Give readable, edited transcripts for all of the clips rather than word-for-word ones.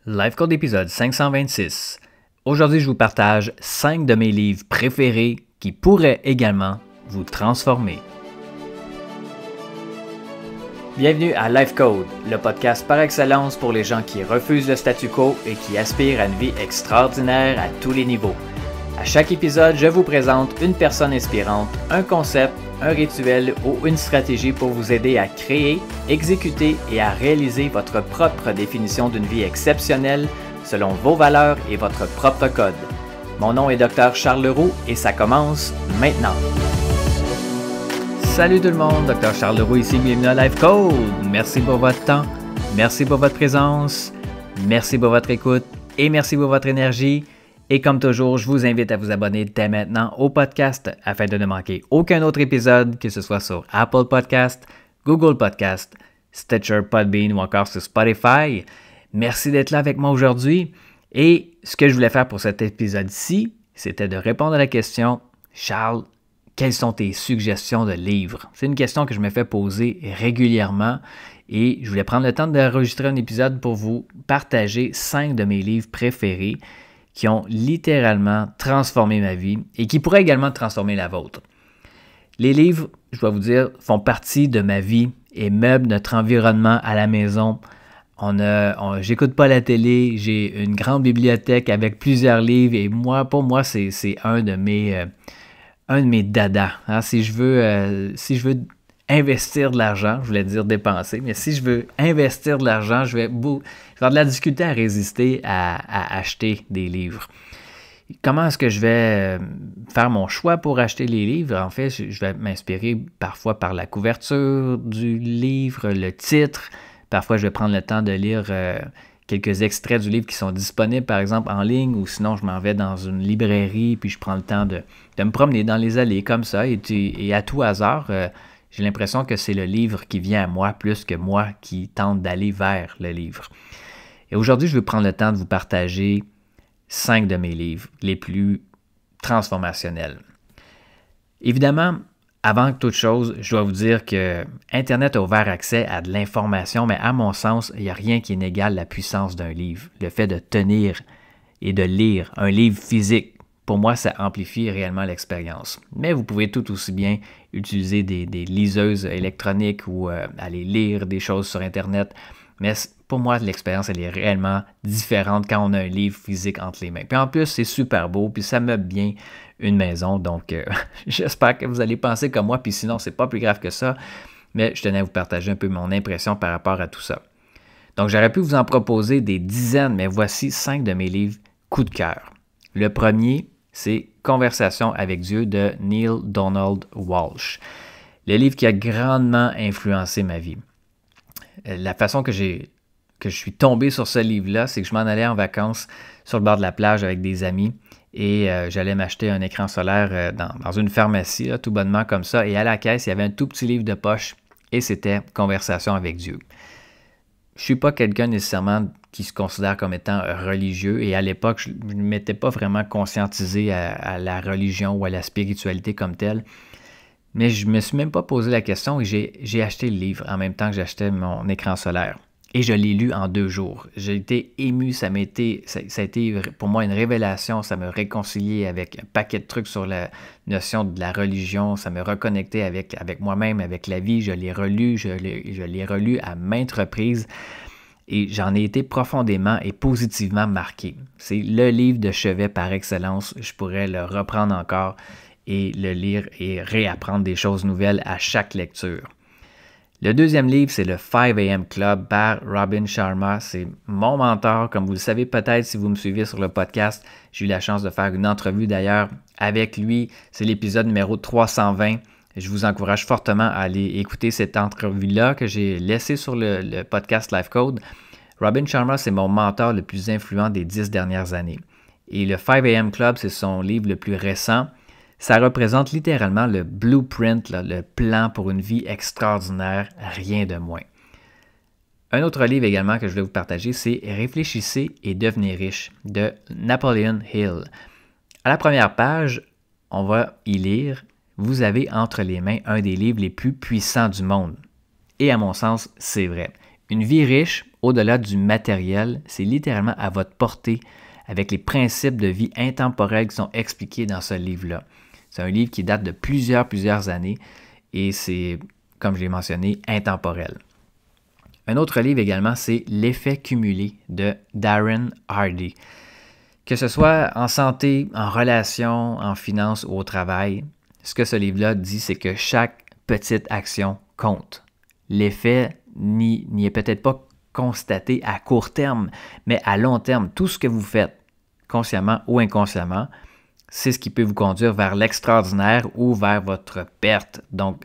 Life Code épisode 526. Aujourd'hui, je vous partage 5 de mes livres préférés qui pourraient également vous transformer. Bienvenue à Life Code, le podcast par excellence pour les gens qui refusent le statu quo et qui aspirent à une vie extraordinaire à tous les niveaux. À chaque épisode, je vous présente une personne inspirante, un concept, un rituel ou une stratégie pour vous aider à créer, exécuter et à réaliser votre propre définition d'une vie exceptionnelle selon vos valeurs et votre propre code. Mon nom est Dr. Charles Leroux et ça commence maintenant. Salut tout le monde, Dr. Charles Leroux ici, bienvenue à Life Code. Merci pour votre temps, merci pour votre présence, merci pour votre écoute et merci pour votre énergie. Et comme toujours, je vous invite à vous abonner dès maintenant au podcast afin de ne manquer aucun autre épisode, que ce soit sur Apple Podcast, Google Podcast, Stitcher, Podbean ou encore sur Spotify. Merci d'être là avec moi aujourd'hui. Et ce que je voulais faire pour cet épisode-ci, c'était de répondre à la question « Charles, quelles sont tes suggestions de livres? » C'est une question que je me fais poser régulièrement et je voulais prendre le temps d'enregistrer un épisode pour vous partager 5 de mes livres préférés qui ont littéralement transformé ma vie et qui pourraient également transformer la vôtre. Les livres, je dois vous dire, font partie de ma vie et meublent notre environnement à la maison. J'écoute pas la télé, j'ai une grande bibliothèque avec plusieurs livres et pour moi, c'est un de mes dadas. Hein? Si je veux investir de l'argent, je voulais dire dépenser, mais si je veux investir de l'argent, je vais avoir de la difficulté à résister à acheter des livres. Comment est-ce que je vais faire mon choix pour acheter les livres? En fait, je vais m'inspirer parfois par la couverture du livre, le titre. Parfois, je vais prendre le temps de lire quelques extraits du livre qui sont disponibles, par exemple, en ligne, ou sinon, je m'en vais dans une librairie, puis je prends le temps de me promener dans les allées comme ça, et à tout hasard, j'ai l'impression que c'est le livre qui vient à moi plus que moi qui tente d'aller vers le livre. Et aujourd'hui, je vais prendre le temps de vous partager 5 de mes livres les plus transformationnels. Évidemment, avant toute chose, je dois vous dire que Internet a ouvert accès à de l'information, mais à mon sens, il n'y a rien qui n'égale la puissance d'un livre. Le fait de tenir et de lire un livre physique, pour moi, ça amplifie réellement l'expérience. Mais vous pouvez tout aussi bien utiliser des liseuses électroniques ou aller lire des choses sur Internet. Mais pour moi, l'expérience, elle est réellement différente quand on a un livre physique entre les mains. Puis en plus, c'est super beau, puis ça meuble bien une maison. Donc, j'espère que vous allez penser comme moi, puis sinon, c'est pas plus grave que ça. Mais je tenais à vous partager un peu mon impression par rapport à tout ça. Donc, j'aurais pu vous en proposer des dizaines, mais voici 5 de mes livres coup de cœur. Le premier, c'est Conversation avec Dieu de Neale Donald Walsch. Le livre qui a grandement influencé ma vie. La façon que je suis tombé sur ce livre-là, c'est que je m'en allais en vacances sur le bord de la plage avec des amis et j'allais m'acheter un écran solaire dans une pharmacie, là, tout bonnement comme ça. Et à la caisse, il y avait un tout petit livre de poche et c'était Conversation avec Dieu. Je ne suis pas quelqu'un nécessairement qui se considère comme étant religieux et à l'époque, je ne m'étais pas vraiment conscientisé à la religion ou à la spiritualité comme telle. Mais je ne me suis même pas posé la question et j'ai acheté le livre en même temps que j'achetais mon écran solaire. Et je l'ai lu en 2 jours. J'ai été ému, ça a été pour moi une révélation, ça me réconciliait avec un paquet de trucs sur la notion de la religion, ça me reconnectait avec moi-même, avec la vie. Je l'ai relu à maintes reprises et j'en ai été profondément et positivement marqué. C'est le livre de chevet par excellence, je pourrais le reprendre encore et le lire et réapprendre des choses nouvelles à chaque lecture. Le deuxième livre, c'est le 5 AM Club par Robin Sharma. C'est mon mentor, comme vous le savez peut-être si vous me suivez sur le podcast. J'ai eu la chance de faire une entrevue d'ailleurs avec lui. C'est l'épisode numéro 320. Je vous encourage fortement à aller écouter cette entrevue-là que j'ai laissée sur le podcast Life Code. Robin Sharma, c'est mon mentor le plus influent des 10 dernières années. Et le 5 AM Club, c'est son livre le plus récent. Ça représente littéralement le blueprint, le plan pour une vie extraordinaire, rien de moins. Un autre livre également que je voulais vous partager, c'est Réfléchissez et devenez riche de Napoleon Hill. À la première page, on va y lire « Vous avez entre les mains un des livres les plus puissants du monde ». Et à mon sens, c'est vrai. Une vie riche, au-delà du matériel, c'est littéralement à votre portée avec les principes de vie intemporels qui sont expliqués dans ce livre-là. C'est un livre qui date de plusieurs années et c'est, comme je l'ai mentionné, intemporel. Un autre livre également, c'est L'effet cumulé de Darren Hardy. Que ce soit en santé, en relations, en finance ou au travail, ce que ce livre-là dit, c'est que chaque petite action compte. L'effet n'y est peut-être pas constaté à court terme, mais à long terme, tout ce que vous faites, consciemment ou inconsciemment, c'est ce qui peut vous conduire vers l'extraordinaire ou vers votre perte. Donc,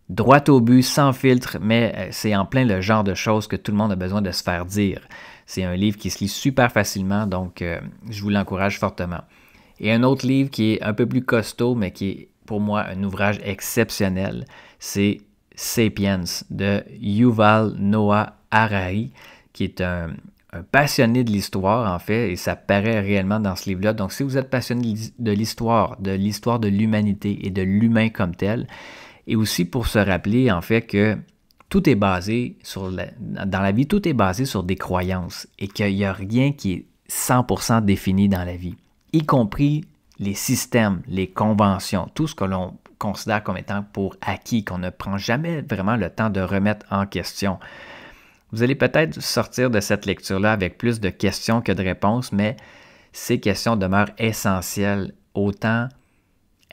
droit au but, sans filtre, mais c'est en plein le genre de choses que tout le monde a besoin de se faire dire. C'est un livre qui se lit super facilement, donc je vous l'encourage fortement. Et un autre livre qui est un peu plus costaud, mais qui est pour moi un ouvrage exceptionnel, c'est Sapiens de Yuval Noah Harari, qui est un passionné de l'histoire, en fait, et ça paraît réellement dans ce livre-là. Donc, si vous êtes passionné de l'histoire de l'humanité et de l'humain comme tel, et aussi pour se rappeler, en fait, que tout est basé dans la vie, tout est basé sur des croyances et qu'il n'y a rien qui est 100% défini dans la vie, y compris les systèmes, les conventions, tout ce que l'on considère comme étant pour acquis, qu'on ne prend jamais vraiment le temps de remettre en question. Vous allez peut-être sortir de cette lecture-là avec plus de questions que de réponses, mais ces questions demeurent essentielles, autant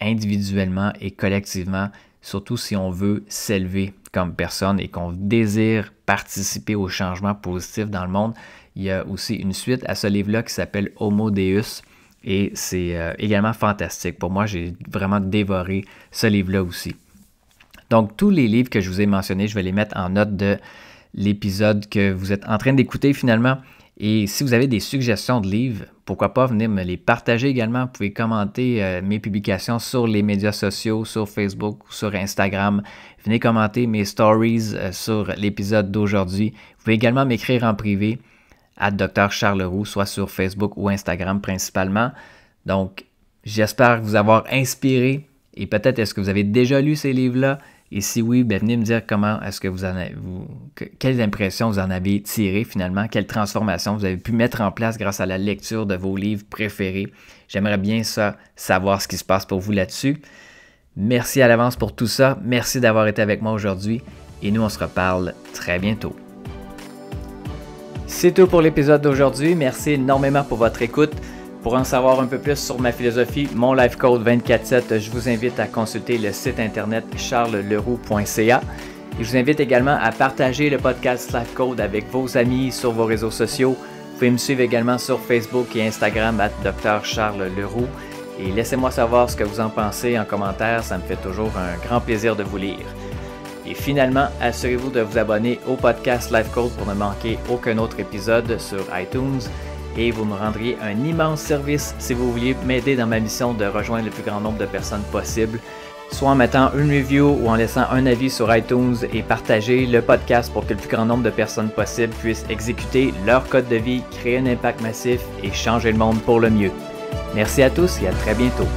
individuellement et collectivement, surtout si on veut s'élever comme personne et qu'on désire participer au changement positif dans le monde. Il y a aussi une suite à ce livre-là qui s'appelle Homo Deus et c'est également fantastique. Pour moi, j'ai vraiment dévoré ce livre-là aussi. Donc, tous les livres que je vous ai mentionnés, je vais les mettre en note de l'épisode que vous êtes en train d'écouter finalement. Et si vous avez des suggestions de livres, pourquoi pas venir me les partager également. Vous pouvez commenter mes publications sur les médias sociaux, sur Facebook ou sur Instagram. Venez commenter mes stories sur l'épisode d'aujourd'hui. Vous pouvez également m'écrire en privé à Dr Charles Leroux, soit sur Facebook ou Instagram principalement. Donc, j'espère vous avoir inspiré et peut-être est-ce que vous avez déjà lu ces livres-là? Et si oui, venez me dire comment est-ce que quelles impressions vous en avez tirées finalement, quelles transformations vous avez pu mettre en place grâce à la lecture de vos livres préférés. J'aimerais bien savoir ce qui se passe pour vous là-dessus. Merci à l'avance pour tout ça. Merci d'avoir été avec moi aujourd'hui et nous, on se reparle très bientôt. C'est tout pour l'épisode d'aujourd'hui. Merci énormément pour votre écoute. Pour en savoir un peu plus sur ma philosophie, mon Life Code 24/7, je vous invite à consulter le site internet charlesleroux.ca. Et je vous invite également à partager le podcast Life Code avec vos amis sur vos réseaux sociaux. Vous pouvez me suivre également sur Facebook et Instagram @Dr Charles Leroux. Et laissez-moi savoir ce que vous en pensez en commentaire, ça me fait toujours un grand plaisir de vous lire. Et finalement, assurez-vous de vous abonner au podcast Life Code pour ne manquer aucun autre épisode sur iTunes. Et vous me rendriez un immense service si vous vouliez m'aider dans ma mission de rejoindre le plus grand nombre de personnes possible, soit en mettant une review ou en laissant un avis sur iTunes et partager le podcast pour que le plus grand nombre de personnes possible puissent exécuter leur code de vie, créer un impact massif et changer le monde pour le mieux. Merci à tous et à très bientôt.